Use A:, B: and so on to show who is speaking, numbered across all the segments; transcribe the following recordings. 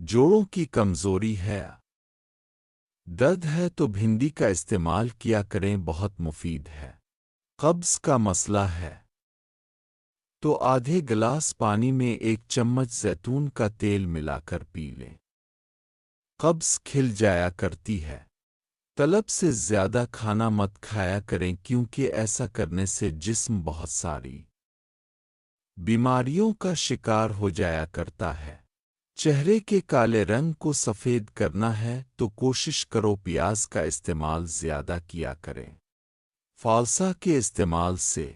A: جوڑوں کی کمزوری ہے، درد ہے تو بھنڈی کا استعمال کیا کریں، بہت مفید ہے۔ قبض کا مسئلہ ہے تو آدھے گلاس پانی میں 1 چمچ زیتون کا تیل ملا کر پی لیں۔ قبض کھل جایا کرتی ہے۔ طلب سے زیادہ کھانا مت کھایا کریں کیونکہ ایسا کرنے سے جسم بہت ساری بیماریوں کا شکار ہو جایا کرتا ہے۔ چہرے کے کالے رنگ کو سفید کرنا ہے تو کوشش کرو پیاز کا استعمال زیادہ کیا کریں۔ فالسا کے استعمال سے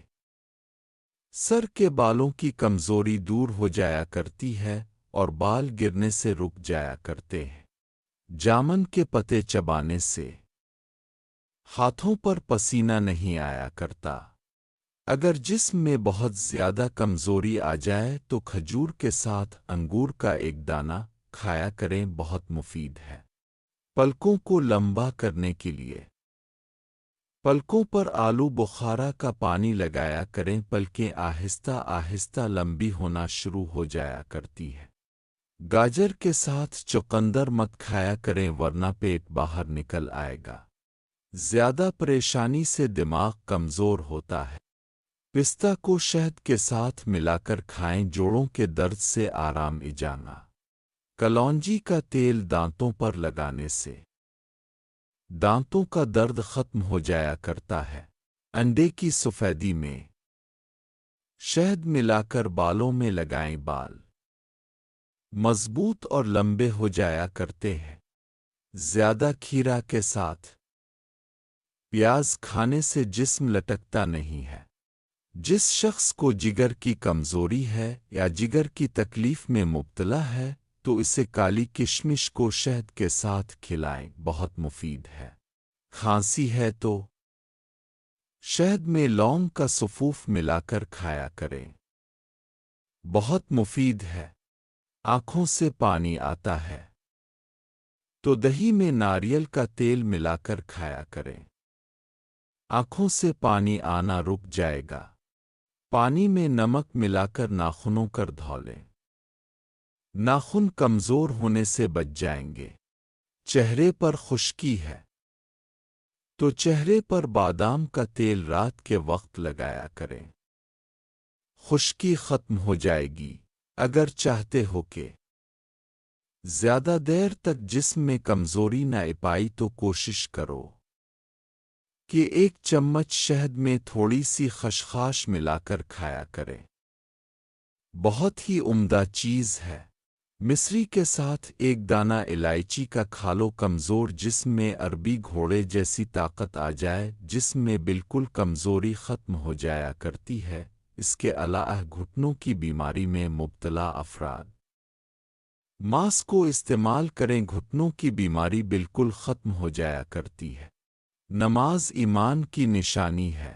A: سر کے بالوں کی کمزوری دور ہو جایا کرتی ہے اور بال گرنے سے رک جایا کرتے ہیں۔ جامن کے پتے چبانے سے ہاتھوں پر پسینہ نہیں آیا کرتا۔ اگر جسم میں بہت زیادہ کمزوری آ جائے تو کھجور کے ساتھ انگور کا 1 دانہ کھایا کریں، بہت مفید ہے۔ پلکوں کو لمبا کرنے کے لیے پلکوں پر آلو بخارا کا پانی لگایا کریں، پلکیں آہستہ آہستہ لمبی ہونا شروع ہو جایا کرتی ہے۔ گاجر کے ساتھ چقندر مت کھایا کریں ورنہ پیٹ باہر نکل آئے گا۔ زیادہ پریشانی سے دماغ کمزور ہوتا ہے۔ پستہ کو شہد کے ساتھ ملا کر کھائیں، جوڑوں کے درد سے آرام ایجانا۔ کلونجی کا تیل دانتوں پر لگانے سے دانتوں کا درد ختم ہو جایا کرتا ہے۔ انڈے کی سفیدی میں شہد ملا کر بالوں میں لگائیں، بال مضبوط اور لمبے ہو جایا کرتے ہیں۔ زیادہ کھیرا کے ساتھ پیاز کھانے سے جسم لٹکتا نہیں ہے۔ جس شخص کو جگر کی کمزوری ہے یا جگر کی تکلیف میں مبتلا ہے تو اسے کالی کشمش کو شہد کے ساتھ کھلائیں، بہت مفید ہے۔ کھانسی ہے تو شہد میں لونگ کا سفوف ملا کر کھایا کریں، بہت مفید ہے۔ آنکھوں سے پانی آتا ہے تو دہی میں ناریل کا تیل ملا کر کھایا کریں، آنکھوں سے پانی آنا رک جائے گا۔ پانی میں نمک ملا کر ناخنوں کر دھو لیں، ناخن کمزور ہونے سے بچ جائیں گے۔ چہرے پر خشکی ہے تو چہرے پر بادام کا تیل رات کے وقت لگایا کریں، خشکی ختم ہو جائے گی۔ اگر چاہتے ہو کہ زیادہ دیر تک جسم میں کمزوری نہ پائی تو کوشش کرو کہ 1 چمچ شہد میں تھوڑی سی خشخاش ملا کر کھایا کریں، بہت ہی عمدہ چیز ہے۔ مصری کے ساتھ 1 دانہ الائچی کا کھا لو، کمزور جسم میں عربی گھوڑے جیسی طاقت آ جائے، جسم میں بالکل کمزوری ختم ہو جایا کرتی ہے۔ اس کے علاوہ گھٹنوں کی بیماری میں مبتلا افراد ماس کو استعمال کریں، گھٹنوں کی بیماری بالکل ختم ہو جایا کرتی ہے۔ نماز ایمان کی نشانی ہے۔